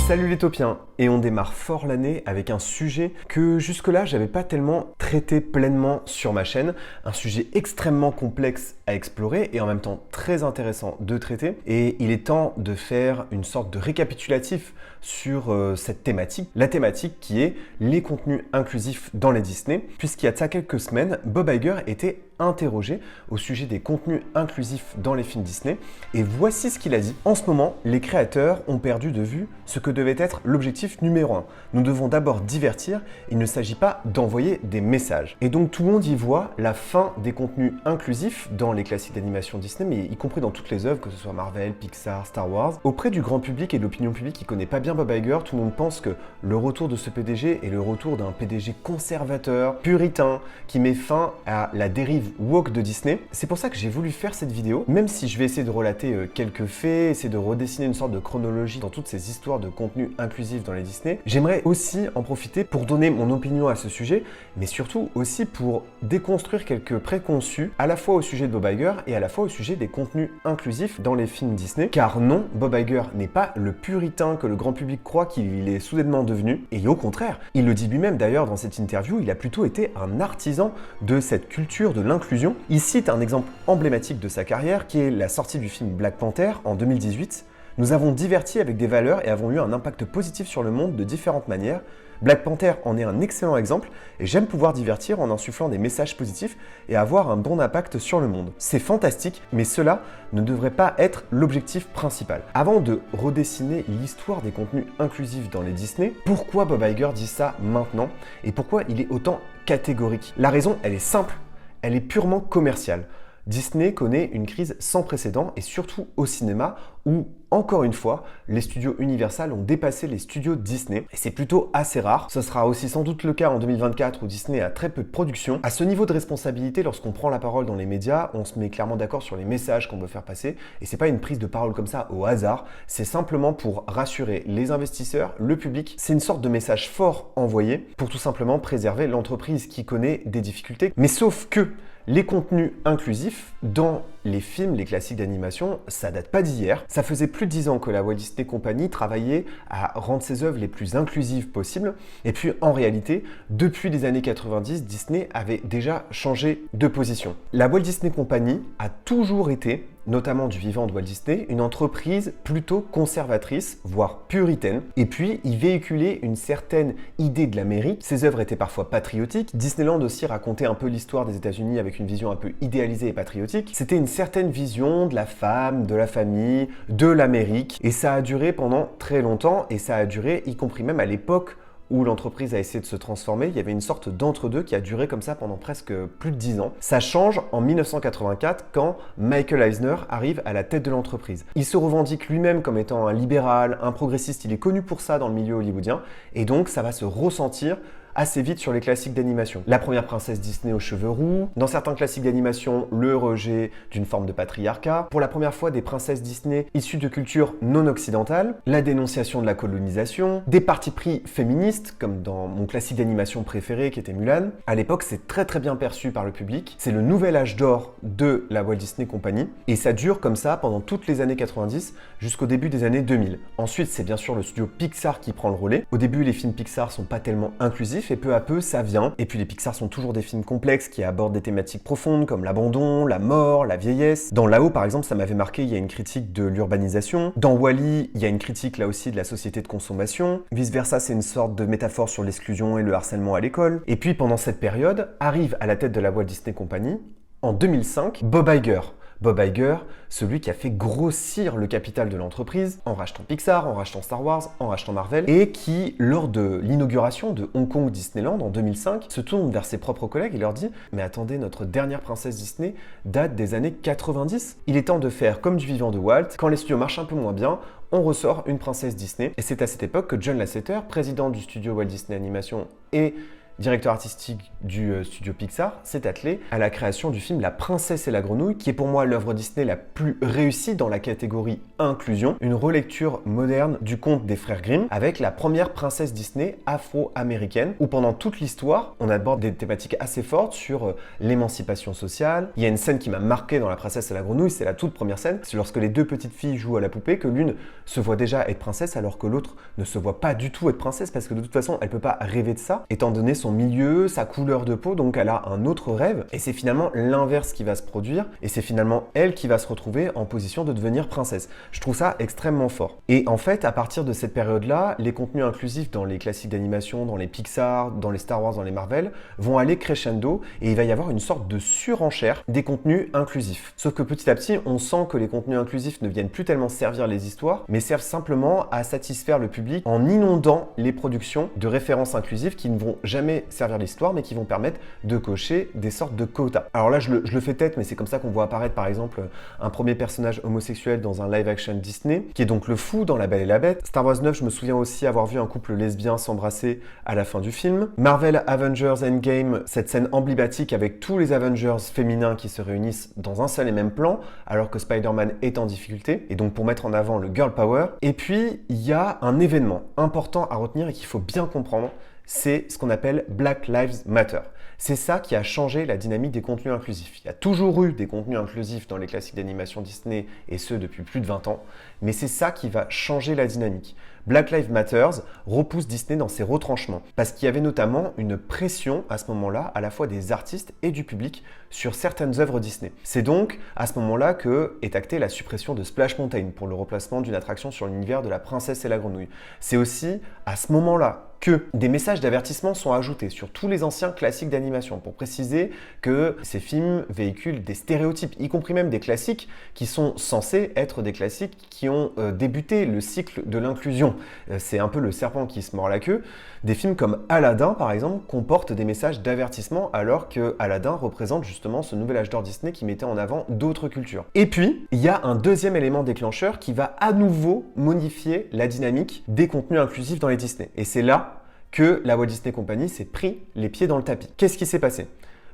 Salut les taupiens, et on démarre fort l'année avec un sujet que jusque-là j'avais pas tellement traité pleinement sur ma chaîne, un sujet extrêmement complexe à explorer et en même temps très intéressant de traiter, et il est temps de faire une sorte de récapitulatif sur cette thématique, la thématique qui est les contenus inclusifs dans les Disney, puisqu'il y a de ça quelques semaines, Bob Iger était interrogé au sujet des contenus inclusifs dans les films Disney, et voici ce qu'il a dit. En ce moment, les créateurs ont perdu de vue ce que devait être l'objectif numéro 1. Nous devons d'abord divertir, il ne s'agit pas d'envoyer des messages. Et donc tout le monde y voit la fin des contenus inclusifs dans les classiques d'animation Disney, mais y compris dans toutes les œuvres, que ce soit Marvel, Pixar, Star Wars. Auprès du grand public et de l'opinion publique qui connaît pas bien Bob Iger, tout le monde pense que le retour de ce PDG est le retour d'un PDG conservateur, puritain, qui met fin à la dérive woke de Disney. C'est pour ça que j'ai voulu faire cette vidéo, même si je vais essayer de relater quelques faits, essayer de redessiner une sorte de chronologie dans toutes ces histoires de contenu inclusif dans les Disney. J'aimerais aussi en profiter pour donner mon opinion à ce sujet, mais surtout aussi pour déconstruire quelques préconçus, à la fois au sujet de Bob Iger et à la fois au sujet des contenus inclusifs dans les films Disney. Car non, Bob Iger n'est pas le puritain que le grand public croit qu'il est soudainement devenu, et au contraire, il le dit lui-même d'ailleurs dans cette interview, il a plutôt été un artisan de cette culture de l'inclusion. Il cite un exemple emblématique de sa carrière qui est la sortie du film Black Panther en 2018. Nous avons diverti avec des valeurs et avons eu un impact positif sur le monde de différentes manières. Black Panther en est un excellent exemple et j'aime pouvoir divertir en insufflant des messages positifs et avoir un bon impact sur le monde. C'est fantastique, mais cela ne devrait pas être l'objectif principal. Avant de redessiner l'histoire des contenus inclusifs dans les Disney, pourquoi Bob Iger dit ça maintenant et pourquoi il est autant catégorique? La raison, elle est simple, elle est purement commerciale. Disney connaît une crise sans précédent et surtout au cinéma où, encore une fois, les studios Universal ont dépassé les studios Disney et c'est plutôt assez rare. Ce sera aussi sans doute le cas en 2024 où Disney a très peu de production. À ce niveau de responsabilité, lorsqu'on prend la parole dans les médias, on se met clairement d'accord sur les messages qu'on veut faire passer et c'est pas une prise de parole comme ça au hasard, c'est simplement pour rassurer les investisseurs, le public. C'est une sorte de message fort envoyé pour tout simplement préserver l'entreprise qui connaît des difficultés. Mais sauf que les contenus inclusifs dans les films, les classiques d'animation, ça date pas d'hier. Ça faisait plus de 10 ans que la Walt Disney Company travaillait à rendre ses œuvres les plus inclusives possibles. Et puis en réalité, depuis les années 90, Disney avait déjà changé de position. La Walt Disney Company a toujours été, notamment du vivant de Walt Disney, une entreprise plutôt conservatrice, voire puritaine. Et puis, il véhiculait une certaine idée de l'Amérique. Ses œuvres étaient parfois patriotiques. Disneyland aussi racontait un peu l'histoire des États-Unis avec une vision un peu idéalisée et patriotique. C'était une certaine vision de la femme, de la famille, de l'Amérique. Et ça a duré pendant très longtemps, et ça a duré y compris même à l'époque où l'entreprise a essayé de se transformer, il y avait une sorte d'entre-deux qui a duré comme ça pendant presque plus de 10 ans. Ça change en 1984 quand Michael Eisner arrive à la tête de l'entreprise. Il se revendique lui-même comme étant un libéral, un progressiste, il est connu pour ça dans le milieu hollywoodien, et donc ça va se ressentir assez vite sur les classiques d'animation. La première princesse Disney aux cheveux roux, dans certains classiques d'animation, le rejet d'une forme de patriarcat, pour la première fois des princesses Disney issues de cultures non occidentales, la dénonciation de la colonisation, des partis pris féministes, comme dans mon classique d'animation préféré qui était Mulan. À l'époque, c'est très bien perçu par le public, c'est le nouvel âge d'or de la Walt Disney Company, et ça dure comme ça pendant toutes les années 90 jusqu'au début des années 2000. Ensuite, c'est bien sûr le studio Pixar qui prend le relais. Au début, les films Pixar sont pas tellement inclusifs, et peu à peu ça vient. Et puis les Pixar sont toujours des films complexes qui abordent des thématiques profondes comme l'abandon, la mort, la vieillesse. Dans Là-haut par exemple, ça m'avait marqué, il y a une critique de l'urbanisation. Dans Wall-E, il y a une critique là aussi de la société de consommation. Vice versa, c'est une sorte de métaphore sur l'exclusion et le harcèlement à l'école. Et puis pendant cette période, arrive à la tête de la Walt Disney Company, en 2005, Bob Iger. Bob Iger, celui qui a fait grossir le capital de l'entreprise en rachetant Pixar, en rachetant Star Wars, en rachetant Marvel, et qui, lors de l'inauguration de Hong Kong Disneyland en 2005, se tourne vers ses propres collègues et leur dit « Mais attendez, notre dernière princesse Disney date des années 90. Il est temps de faire comme du vivant de Walt, quand les studios marchent un peu moins bien, on ressort une princesse Disney. » Et c'est à cette époque que John Lasseter, président du studio Walt Disney Animation et directeur artistique du studio Pixar, s'est attelé à la création du film La Princesse et la Grenouille, qui est pour moi l'œuvre Disney la plus réussie dans la catégorie inclusion, une relecture moderne du conte des frères Grimm, avec la première princesse Disney afro-américaine, où pendant toute l'histoire, on aborde des thématiques assez fortes sur l'émancipation sociale. Il y a une scène qui m'a marqué dans La Princesse et la Grenouille, c'est la toute première scène, c'est lorsque les deux petites filles jouent à la poupée, que l'une se voit déjà être princesse alors que l'autre ne se voit pas du tout être princesse, parce que de toute façon, elle peut pas rêver de ça, étant donné son milieu, sa couleur de peau, donc elle a un autre rêve, et c'est finalement l'inverse qui va se produire, et c'est finalement elle qui va se retrouver en position de devenir princesse. Je trouve ça extrêmement fort. Et en fait, à partir de cette période-là, les contenus inclusifs dans les classiques d'animation, dans les Pixar, dans les Star Wars, dans les Marvel, vont aller crescendo, et il va y avoir une sorte de surenchère des contenus inclusifs. Sauf que petit à petit, on sent que les contenus inclusifs ne viennent plus tellement servir les histoires, mais servent simplement à satisfaire le public en inondant les productions de références inclusives qui ne vont jamais servir l'histoire, mais qui vont permettre de cocher des sortes de quotas. Alors là, je le fais tête, mais c'est comme ça qu'on voit apparaître par exemple un premier personnage homosexuel dans un live-action Disney, qui est donc le fou dans La Belle et la Bête. Star Wars 9, je me souviens aussi avoir vu un couple lesbien s'embrasser à la fin du film. Marvel Avengers Endgame, cette scène emblématique avec tous les Avengers féminins qui se réunissent dans un seul et même plan, alors que Spider-Man est en difficulté, et donc pour mettre en avant le girl power. Et puis, il y a un événement important à retenir et qu'il faut bien comprendre, c'est ce qu'on appelle Black Lives Matter. C'est ça qui a changé la dynamique des contenus inclusifs. Il y a toujours eu des contenus inclusifs dans les classiques d'animation Disney, et ce depuis plus de 20 ans, mais c'est ça qui va changer la dynamique. Black Lives Matter repousse Disney dans ses retranchements, parce qu'il y avait notamment une pression à ce moment-là, à la fois des artistes et du public, sur certaines œuvres Disney. C'est donc à ce moment-là que est actée la suppression de Splash Mountain pour le remplacement d'une attraction sur l'univers de La Princesse et la Grenouille. C'est aussi à ce moment-là que des messages d'avertissement sont ajoutés sur tous les anciens classiques d'animation pour préciser que ces films véhiculent des stéréotypes, y compris même des classiques qui sont censés être des classiques qui ont débuté le cycle de l'inclusion. C'est un peu le serpent qui se mord la queue. Des films comme Aladdin, par exemple, comportent des messages d'avertissement alors que Aladdin représente justement ce nouvel âge d'or Disney qui mettait en avant d'autres cultures. Et puis, il y a un deuxième élément déclencheur qui va à nouveau modifier la dynamique des contenus inclusifs dans les Disney. Et c'est là que la Walt Disney Company s'est pris les pieds dans le tapis. Qu'est-ce qui s'est passé?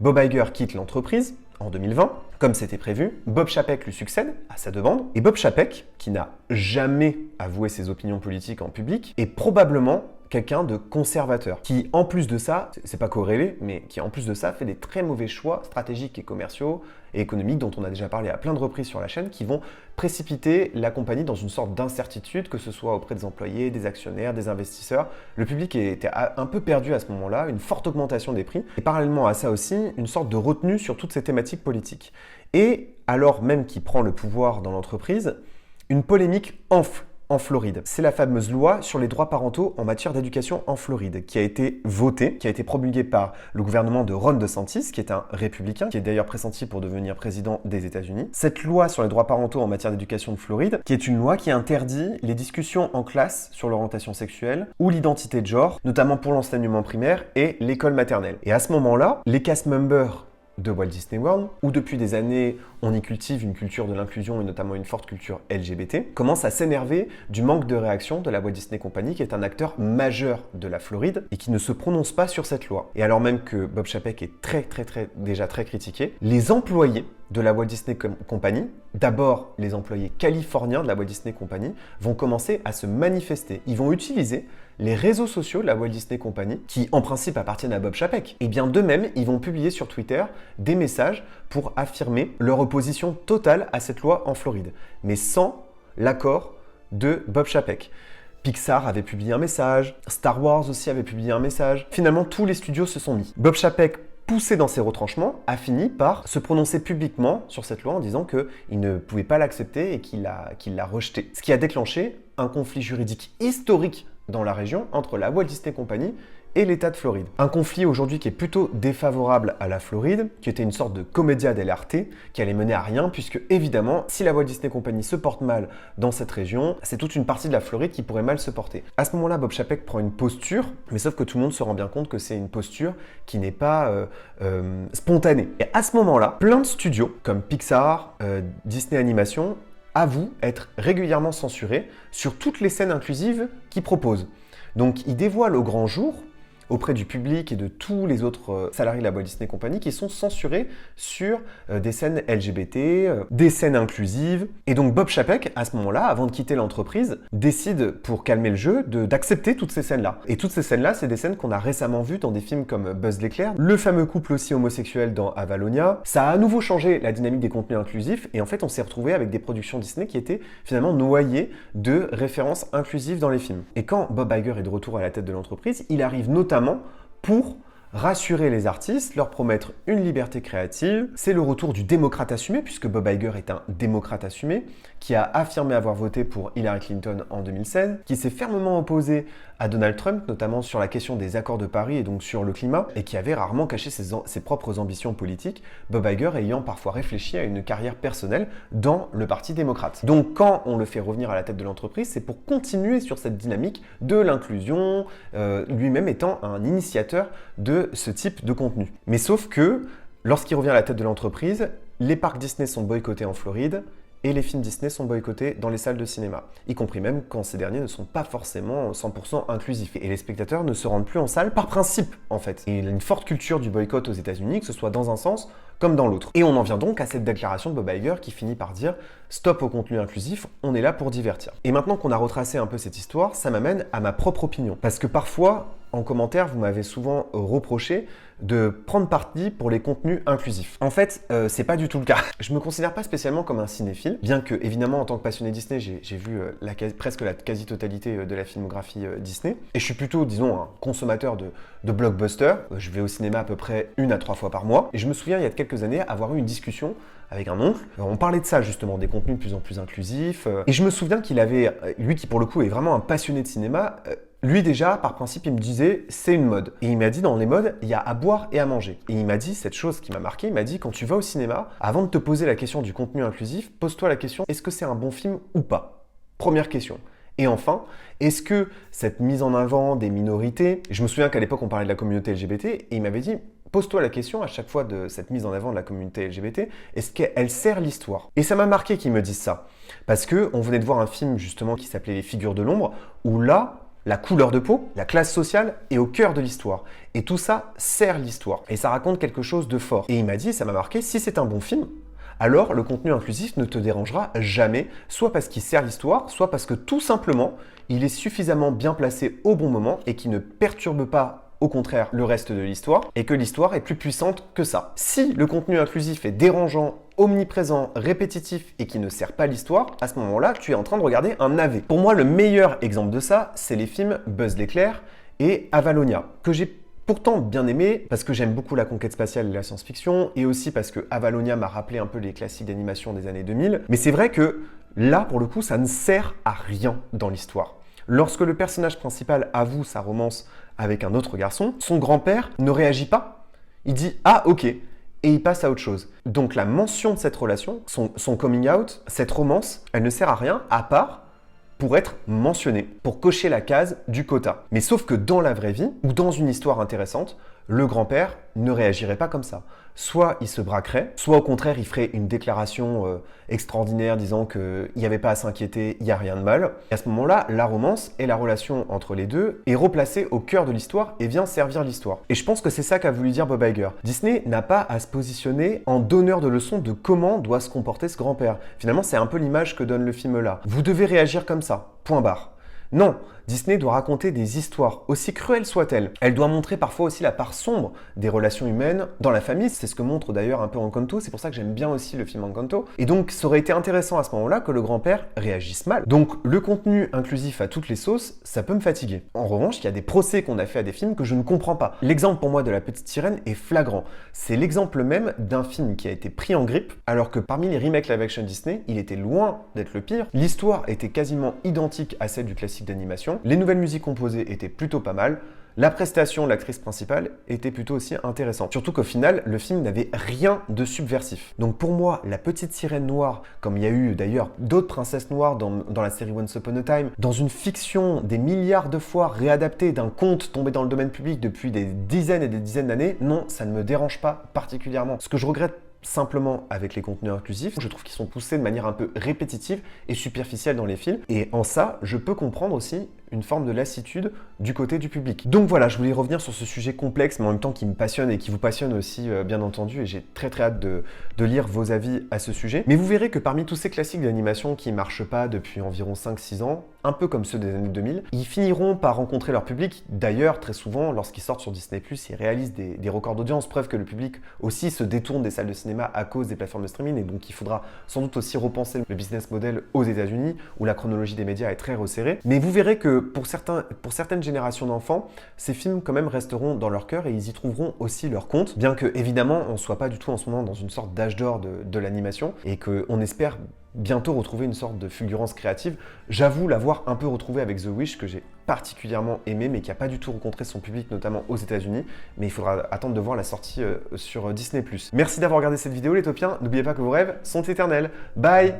Bob Iger quitte l'entreprise en 2020. Comme c'était prévu, Bob Chapek lui succède à sa demande. Et Bob Chapek, qui n'a jamais avoué ses opinions politiques en public, est probablement quelqu'un de conservateur, qui en plus de ça, c'est pas corrélé, mais qui en plus de ça fait des très mauvais choix stratégiques et commerciaux et économiques dont on a déjà parlé à plein de reprises sur la chaîne, qui vont précipiter la compagnie dans une sorte d'incertitude, que ce soit auprès des employés, des actionnaires, des investisseurs. Le public était un peu perdu à ce moment-là, une forte augmentation des prix, et parallèlement à ça aussi, une sorte de retenue sur toutes ces thématiques politiques. Et alors même qu'il prend le pouvoir dans l'entreprise, une polémique enfle en Floride. C'est la fameuse loi sur les droits parentaux en matière d'éducation en Floride qui a été votée, qui a été promulguée par le gouvernement de Ron DeSantis, qui est un républicain, qui est d'ailleurs pressenti pour devenir président des États-Unis. Cette loi sur les droits parentaux en matière d'éducation de Floride, qui est une loi qui interdit les discussions en classe sur l'orientation sexuelle ou l'identité de genre, notamment pour l'enseignement primaire et l'école maternelle. Et à ce moment-là, les cast members de Walt Disney World, où depuis des années on y cultive une culture de l'inclusion et notamment une forte culture LGBT, commence à s'énerver du manque de réaction de la Walt Disney Company, qui est un acteur majeur de la Floride et qui ne se prononce pas sur cette loi. Et alors même que Bob Chapek est déjà très critiqué, les employés de la Walt Disney Company, d'abord les employés californiens de la Walt Disney Company, vont commencer à se manifester. Ils vont utiliser les réseaux sociaux de la Walt Disney Company, qui en principe appartiennent à Bob Chapek. Et bien d'eux-mêmes, ils vont publier sur Twitter des messages pour affirmer leur opposition totale à cette loi en Floride, mais sans l'accord de Bob Chapek. Pixar avait publié un message, Star Wars aussi avait publié un message. Finalement, tous les studios se sont mis. Bob Chapek, poussé dans ses retranchements, a fini par se prononcer publiquement sur cette loi en disant qu'il ne pouvait pas l'accepter et qu'il l'a rejetée. Ce qui a déclenché un conflit juridique historique dans la région entre la Walt Disney Company et l'État de Floride. Un conflit aujourd'hui qui est plutôt défavorable à la Floride, qui était une sorte de commedia dell'arte, qui allait mener à rien, puisque évidemment, si la Walt Disney Company se porte mal dans cette région, c'est toute une partie de la Floride qui pourrait mal se porter. À ce moment-là, Bob Chapek prend une posture, mais sauf que tout le monde se rend bien compte que c'est une posture qui n'est pas spontanée. Et à ce moment-là, plein de studios, comme Pixar, Disney Animation, avouent être régulièrement censurés sur toutes les scènes inclusives qu'ils proposent. Donc, ils dévoilent au grand jour auprès du public et de tous les autres salariés de la Walt Disney Company qui sont censurés sur des scènes LGBT, des scènes inclusives. Et donc Bob Chapek, à ce moment-là, avant de quitter l'entreprise, décide, pour calmer le jeu, d'accepter toutes ces scènes-là. Et toutes ces scènes-là, c'est des scènes qu'on a récemment vues dans des films comme Buzz l'éclair, le fameux couple aussi homosexuel dans Avalonia. Ça a à nouveau changé la dynamique des contenus inclusifs, et en fait, on s'est retrouvé avec des productions Disney qui étaient finalement noyées de références inclusives dans les films. Et quand Bob Iger est de retour à la tête de l'entreprise, il arrive notamment pour rassurer les artistes, leur promettre une liberté créative. C'est le retour du démocrate assumé, puisque Bob Iger est un démocrate assumé, qui a affirmé avoir voté pour Hillary Clinton en 2016, qui s'est fermement opposé à Donald Trump, notamment sur la question des accords de Paris et donc sur le climat, et qui avait rarement caché ses propres ambitions politiques, Bob Iger ayant parfois réfléchi à une carrière personnelle dans le Parti démocrate. Donc quand on le fait revenir à la tête de l'entreprise, c'est pour continuer sur cette dynamique de l'inclusion, lui-même étant un initiateur de ce type de contenu. Mais sauf que, lorsqu'il revient à la tête de l'entreprise, les parcs Disney sont boycottés en Floride, et les films Disney sont boycottés dans les salles de cinéma, y compris même quand ces derniers ne sont pas forcément 100% inclusifs. Et les spectateurs ne se rendent plus en salle par principe, en fait. Et il y a une forte culture du boycott aux États-Unis, que ce soit dans un sens comme dans l'autre. Et on en vient donc à cette déclaration de Bob Iger qui finit par dire « Stop au contenu inclusif, on est là pour divertir ». Et maintenant qu'on a retracé un peu cette histoire, ça m'amène à ma propre opinion. Parce que parfois, en commentaire, vous m'avez souvent reproché de prendre parti pour les contenus inclusifs. En fait, c'est pas du tout le cas. Je me considère pas spécialement comme un cinéphile, bien que, évidemment, en tant que passionné Disney, j'ai vu presque la quasi-totalité de la filmographie Disney. Et je suis plutôt, disons, un consommateur de blockbusters. Je vais au cinéma à peu près 1 à 3 fois par mois. Et je me souviens, il y a quelques années, avoir eu une discussion avec un oncle. On parlait de ça, justement, des contenus de plus en plus inclusifs. Et je me souviens qu'il avait, lui qui pour le coup est vraiment un passionné de cinéma, lui déjà, par principe, il me disait, c'est une mode. Et il m'a dit, dans les modes, il y a à boire et à manger. Et il m'a dit cette chose qui m'a marqué, il m'a dit, quand tu vas au cinéma, avant de te poser la question du contenu inclusif, pose-toi la question, est-ce que c'est un bon film ou pas? Première question. Et enfin, est-ce que cette mise en avant des minorités, je me souviens qu'à l'époque on parlait de la communauté LGBT, et il m'avait dit, pose-toi la question à chaque fois de cette mise en avant de la communauté LGBT, est-ce qu'elle sert l'histoire? Et ça m'a marqué qu'il me dise ça, parce qu'on venait de voir un film justement qui s'appelait Les Figures de l'ombre, où là, la couleur de peau, la classe sociale est au cœur de l'histoire. Et tout ça sert l'histoire. Et ça raconte quelque chose de fort. Et il m'a dit, ça m'a marqué, si c'est un bon film, alors le contenu inclusif ne te dérangera jamais, soit parce qu'il sert l'histoire, soit parce que tout simplement, il est suffisamment bien placé au bon moment et qui ne perturbe pas au contraire le reste de l'histoire, et que l'histoire est plus puissante que ça. Si le contenu inclusif est dérangeant, omniprésent, répétitif et qui ne sert pas l'histoire, à ce moment-là, tu es en train de regarder un navet. Pour moi, le meilleur exemple de ça, c'est les films Buzz l'éclair et Avalonia, que j'ai pourtant bien aimé parce que j'aime beaucoup la conquête spatiale et la science-fiction, et aussi parce que Avalonia m'a rappelé un peu les classiques d'animation des années 2000. Mais c'est vrai que là, pour le coup, ça ne sert à rien dans l'histoire. Lorsque le personnage principal avoue sa romance avec un autre garçon, son grand-père ne réagit pas. Il dit « Ah, ok », et il passe à autre chose. Donc la mention de cette relation, son coming out, cette romance, elle ne sert à rien à part pour être mentionnée, pour cocher la case du quota. Mais sauf que dans la vraie vie, ou dans une histoire intéressante, le grand-père ne réagirait pas comme ça. Soit il se braquerait, soit au contraire il ferait une déclaration extraordinaire disant qu'il n'y avait pas à s'inquiéter, il n'y a rien de mal. Et à ce moment-là, la romance et la relation entre les deux est replacée au cœur de l'histoire et vient servir l'histoire. Et je pense que c'est ça qu'a voulu dire Bob Iger. Disney n'a pas à se positionner en donneur de leçons de comment doit se comporter ce grand-père. Finalement, c'est un peu l'image que donne le film là. Vous devez réagir comme ça, point barre. Non, Disney doit raconter des histoires, aussi cruelles soient-elles. Elle doit montrer parfois aussi la part sombre des relations humaines dans la famille. C'est ce que montre d'ailleurs un peu Encanto, c'est pour ça que j'aime bien aussi le film Encanto. Et donc, ça aurait été intéressant à ce moment-là que le grand-père réagisse mal. Donc, le contenu inclusif à toutes les sauces, ça peut me fatiguer. En revanche, il y a des procès qu'on a fait à des films que je ne comprends pas. L'exemple pour moi de La Petite Sirène est flagrant. C'est l'exemple même d'un film qui a été pris en grippe, alors que parmi les remakes live-action Disney, il était loin d'être le pire. L'histoire était quasiment identique à celle du classique d'animation. Les nouvelles musiques composées étaient plutôt pas mal. La prestation de l'actrice principale était plutôt aussi intéressante. Surtout qu'au final, le film n'avait rien de subversif. Donc pour moi, La Petite Sirène Noire, comme il y a eu d'ailleurs d'autres princesses noires dans la série Once Upon a Time, dans une fiction des milliards de fois réadaptée d'un conte tombé dans le domaine public depuis des dizaines et des dizaines d'années, non, ça ne me dérange pas particulièrement. Ce que je regrette simplement avec les contenus inclusifs, je trouve qu'ils sont poussés de manière un peu répétitive et superficielle dans les films. Et en ça, je peux comprendre aussi une forme de lassitude du côté du public. Donc voilà, je voulais revenir sur ce sujet complexe, mais en même temps qui me passionne et qui vous passionne aussi, bien entendu, et j'ai très hâte de lire vos avis à ce sujet. Mais vous verrez que parmi tous ces classiques d'animation qui marchent pas depuis environ 5-6 ans, un peu comme ceux des années 2000, ils finiront par rencontrer leur public. D'ailleurs, très souvent, lorsqu'ils sortent sur Disney+, ils réalisent des records d'audience, preuve que le public aussi se détourne des salles de cinéma à cause des plateformes de streaming, et donc il faudra sans doute aussi repenser le business model aux États-Unis, où la chronologie des médias est très resserrée. Mais vous verrez que pour certaines générations d'enfants, ces films quand même resteront dans leur cœur et ils y trouveront aussi leur compte, bien que évidemment on ne soit pas du tout en ce moment dans une sorte d'âge d'or de l'animation et qu'on espère bientôt retrouver une sorte de fulgurance créative. J'avoue l'avoir un peu retrouvé avec The Wish, que j'ai particulièrement aimé, mais qui n'a pas du tout rencontré son public, notamment aux États-Unis. Mais il faudra attendre de voir la sortie sur Disney+. Merci d'avoir regardé cette vidéo, les Taupiens. N'oubliez pas que vos rêves sont éternels. Bye!